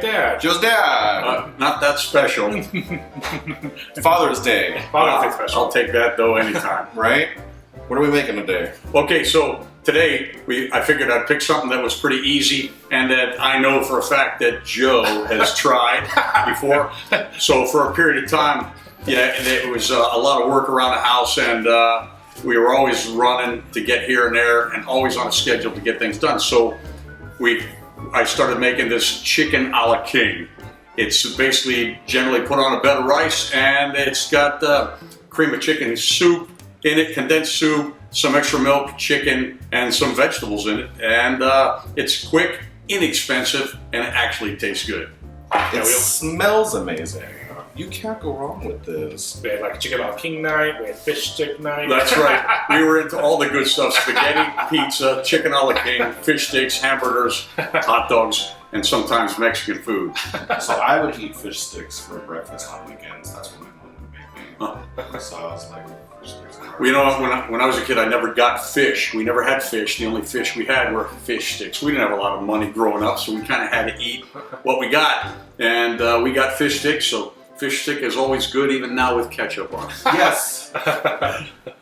dad. Joe's dad. Not that special. Father's Day. Father's Day special. I'll take that though anytime. Right? What are we making today? Okay, so today I figured I'd pick something that was pretty easy and that I know for a fact that Joe has tried before. So for a period of time, yeah, it was a lot of work around the house, and we were always running to get here and there, and always on a schedule to get things done. So I started making this chicken a la king. It's basically generally put on a bed of rice, and it's got cream of chicken soup in it, condensed soup, some extra milk, chicken, and some vegetables in it. And it's quick, inexpensive, and it actually tastes good. It smells amazing. You can't go wrong with this. We had like chicken a la king night, we had fish stick night. That's right. We were into all the good stuff: spaghetti, pizza, chicken a la king, fish sticks, hamburgers, hot dogs, and sometimes Mexican food. So I would eat fish sticks for breakfast on weekends. That's what my mom would make me. So I was like, fish sticks. Well, you know, when I was a kid, I never got fish. We never had fish. The only fish we had were fish sticks. We didn't have a lot of money growing up, so we kind of had to eat what we got. And we got fish sticks, so fish stick is always good, even now with ketchup on it. Yes.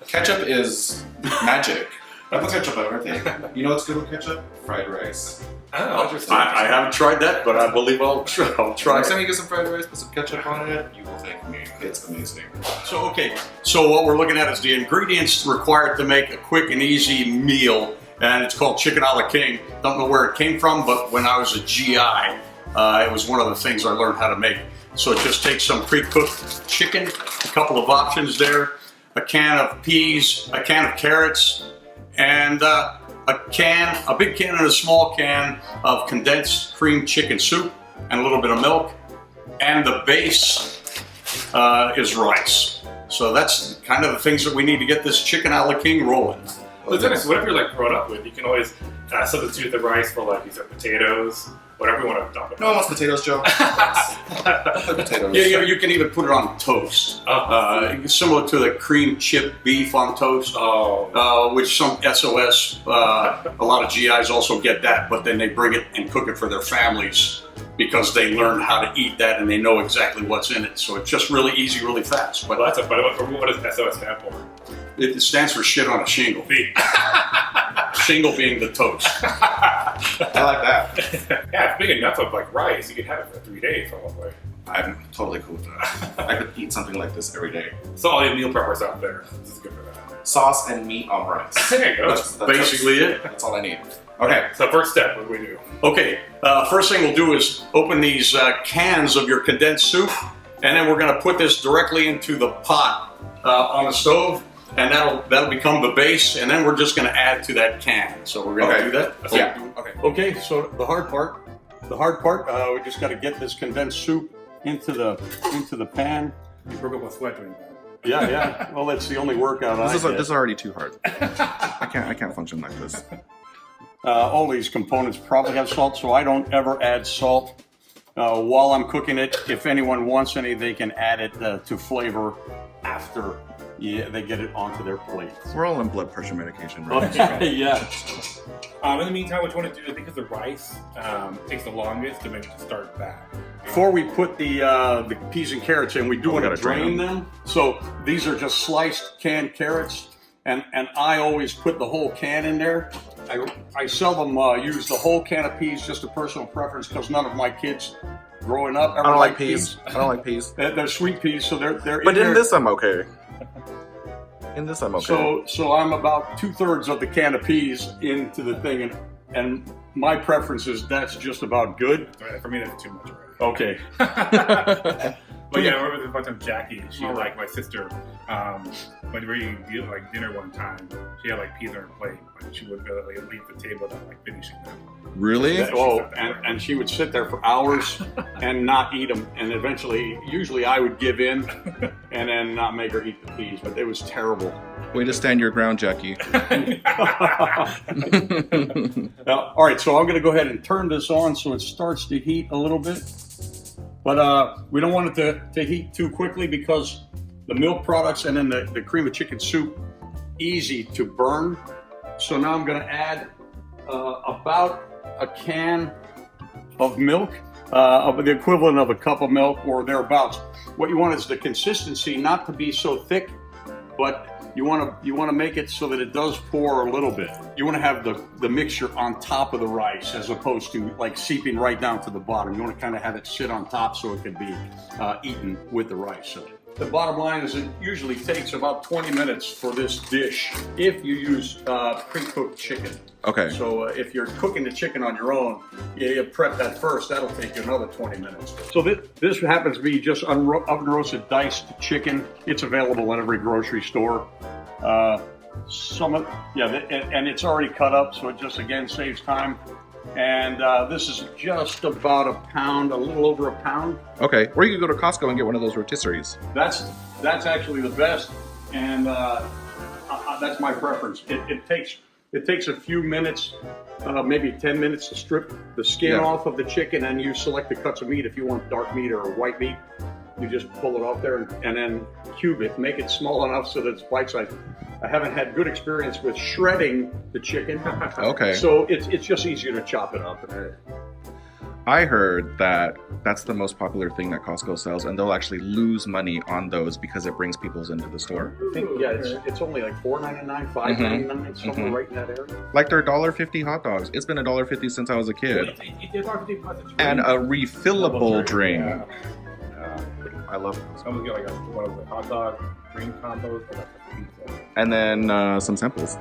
Ketchup is magic. I put ketchup on everything. You know what's good with ketchup? Fried rice. Oh, interesting. I haven't tried that, but I believe I'll try Next time it. you get some fried rice, put some ketchup on it, you will thank me. It's amazing. So, okay, so what we're looking at is the ingredients required to make a quick and easy meal, and it's called chicken a la king. Don't know where it came from, but when I was a GI, it was one of the things I learned how to make. So it just takes some pre-cooked chicken, a couple of options there, a can of peas, a can of carrots, and a big can and a small can of condensed cream chicken soup, and a little bit of milk, and the base is rice. So that's kind of the things that we need to get this chicken a la king rolling. Well, whatever you're like grown up with, you can always substitute the rice for like these potatoes, whatever you want to dump it. No one wants potatoes, Joe. Potatoes. Yeah, you can even put it on toast. Similar to the cream chip beef on toast, which some SOS, a lot of GIs also get that, but then they bring it and cook it for their families because they learn how to eat that and they know exactly what's in it. So it's just really easy, really fast. But Well, what does SOS stand for? it stands for shit on a shingle. Shingle being the toast. I like that. Yeah, it's big enough of like rice. You can have it for 3 days probably. I'm totally cool with that. I could eat something like this every day. So all you meal preppers out there, this is good for that. Sauce and meat on rice. There you go. That's Basically it. That's all I need. Okay. So first step, what do we do? Okay, first thing we'll do is open these cans of your condensed soup, and then we're going to put this directly into the pot on the stove, and that'll become the base, and then we're just going to add to that can. So we're going to do that. Yeah. Okay. Okay, so the hard part, we just got to get this condensed soup into the pan. You broke up with sweat doing that. Yeah. Well, that's the only workout I This get. is already too hard. I can't function like this. All these components probably have salt, so I don't ever add salt while I'm cooking it. If anyone wants any, they can add it to flavor after they get it onto their plate. We're all on blood pressure medication, right? Yeah. In the meantime, what you want to do is because the rice takes the longest to make it start back. Before we put the peas and carrots in, we do want to gotta drain drain them. So these are just sliced canned carrots, and I always put the whole can in there. I seldom use the whole can of peas, just a personal preference, because none of my kids growing up ever I don't like liked peas. I don't like peas. They're sweet peas, so they're But in in there. this, I'm okay. In this, I'm okay. So I'm about 2/3 of the can of peas into the thing, and my preference is that's just about good. For me, that's too much already. Okay. But yeah, I remember one time Jackie, she like my sister, when we were eating like dinner one time, she had like peas on her plate, but she would like, leave the table without like finishing them. Really? And she would sit there for hours and not eat them, and usually I would give in and then not make her eat the peas, but it was terrible. Way to stand your ground, Jackie. All right, so I'm going to go ahead and turn this on so it starts to heat a little bit. But we don't want it to heat too quickly because the milk products and then the cream of chicken soup, easy to burn. So now I'm going to add about a can of milk. of the equivalent of a cup of milk or thereabouts. What you want is the consistency not to be so thick, but you want to make it so that it does pour a little bit. You want to have the mixture on top of the rice as opposed to like seeping right down to the bottom. You want to kind of have it sit on top so it can be eaten with the rice. So the bottom line is it usually takes about 20 minutes for this dish if you use pre-cooked chicken. Okay. So if you're cooking the chicken on your own, you prep that first. That'll take you another 20 minutes. So this happens to be just oven roasted diced chicken. It's available at every grocery store. And it's already cut up, so it just again saves time. And this is just about a pound, a little over a pound. Okay. Or you could go to Costco and get one of those rotisseries. That's actually the best, and that's my preference. It takes a few minutes, maybe 10 minutes to strip the skin off of the chicken, and you select the cuts of meat. If you want dark meat or white meat, you just pull it off there and then cube it, make it small enough so that it's bite-sized. I haven't had good experience with shredding the chicken. Okay. So it's just easier to chop it up. I heard that that's the most popular thing that Costco sells, and they'll actually lose money on those because it brings people into the store. I think, it's only like $4.99, $5.99, somewhere right in that area. Like their $1.50 hot dogs. It's been $1.50 since I was a kid. And a refillable drink. I love those. I'm gonna get like one of the hot dog drink combos, but that's a pizza. And then some samples.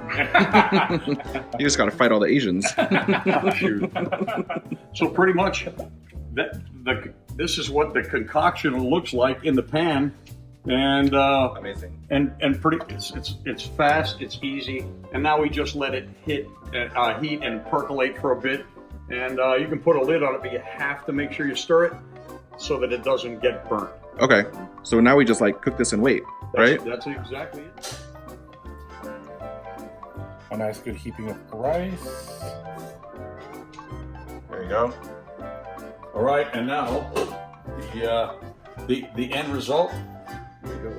You just got to fight all the Asians. Shoot. So pretty much, this is what the concoction looks like in the pan, and amazing. And it's fast, it's easy, and now we just let it heat and percolate for a bit, and you can put a lid on it, but you have to make sure you stir it so that it doesn't get burnt. Okay, so now we just like cook this and wait, right? That's exactly it. A nice good heaping of rice. There you go. All right, and now the end result. Here we go.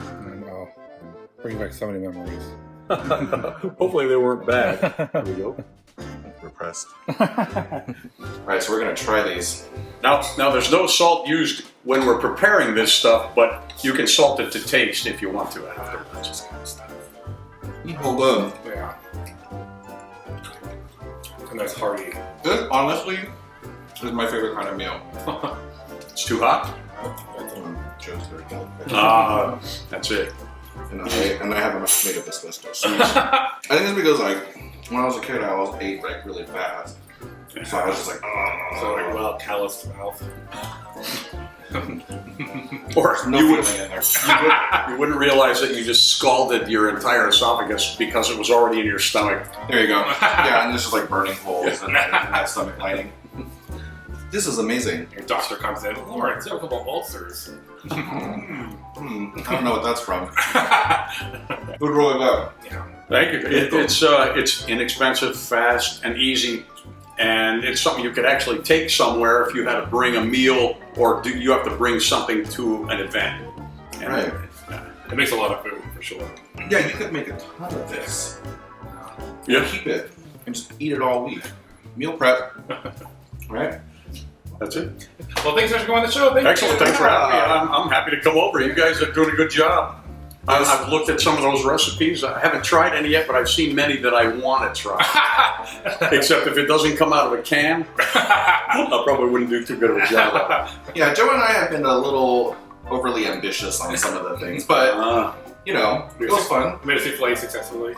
And bring back so many memories. Hopefully they weren't bad. There we go. Repressed. Alright, so we're gonna try these. Now there's no salt used when we're preparing this stuff, but you can salt it to taste if you want to afterwards. Just kind of stuff. Oh, good. Yeah. And that's hearty. This, honestly, is my favorite kind of meal. It's too hot? Joe's very that's it. And I haven't made of asbestos. I think it's because when I was a kid, I always ate really fast. So I was just like, oh. So well, calloused mouth. Or no you feeling in there. you wouldn't realize that you just scalded your entire esophagus because it was already in your stomach. There you go. Yeah, and there's just burning holes in that stomach lining. This is amazing. Your doctor comes in, Lawrence, you have a couple ulcers. I don't know what that's from. Food really good. Yeah. Thank you. It's inexpensive, fast, and easy, and it's something you could actually take somewhere if you had to bring a meal or you have to bring something to an event. And Right. It makes a lot of food for sure. Yeah, you could make a ton of this. Yeah. Keep it and just eat it all week. Meal prep. Right? That's it. Well, thanks for coming on the show. Excellent. Thanks for having me. I'm happy to come over. You guys are doing a good job. I've looked at some of those recipes. I haven't tried any yet, but I've seen many that I want to try. Except if it doesn't come out of a can, I probably wouldn't do too good of a job of it. Yeah, Joe and I have been a little overly ambitious on some of the things, but it was fun. Made a souffle successfully.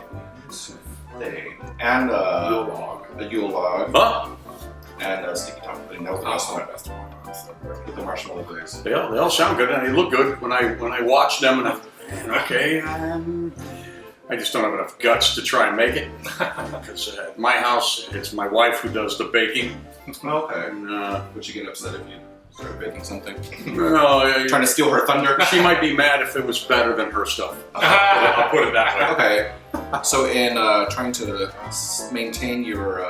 And A Yule log. Huh? And sticky top pudding. That was the best one. With the marshmallow glaze. They all sound good and they look good when I watch them. And I just don't have enough guts to try and make it. Because at my house, it's my wife who does the baking. Okay. And, would you get upset if you started baking something? No, Trying to steal her thunder? she might be mad if it was better than her stuff. I'll put it that way. Okay. So in trying to maintain your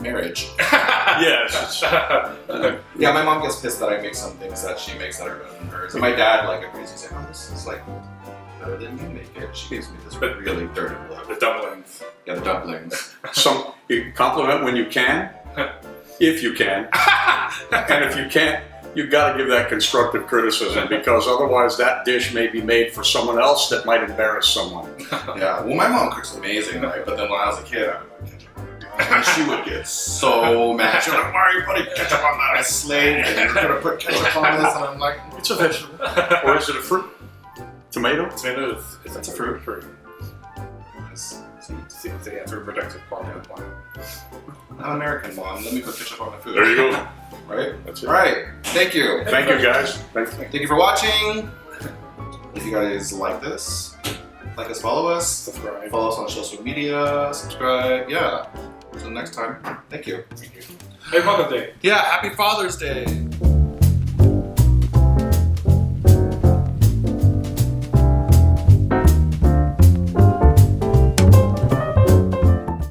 marriage. Yes. Yeah, my mom gets pissed that I make some things that she makes that are better than hers. And my dad agrees. He's like, oh, this is better than you make it. She gives me this really dirty look. The dumplings. Yeah, the dumplings. You compliment when you can. if you can. And if you can't, you've got to give that constructive criticism, because otherwise that dish may be made for someone else that might embarrass someone. Yeah, well, my mom cooks amazing, right? But then when I was a kid, I would put ketchup on it. And she would get so mad. She's like, why are you putting ketchup on that? I slaved and you're going to put ketchup on this? And I'm like, it's a vegetable. Or is it a fruit? Tomato? Tomato is That's a fruit. See, it's a protective quality of the plant. I'm American, Mom. Let me put ketchup on my food. There you go. Right? That's it. All right. Thank you. Thank you, guys. Thank you for watching. If you guys like this, like us, follow us. Subscribe. Follow us on social media. Subscribe. Yeah. Until next time. Thank you. Happy Father's Day. Yeah. Happy Father's Day.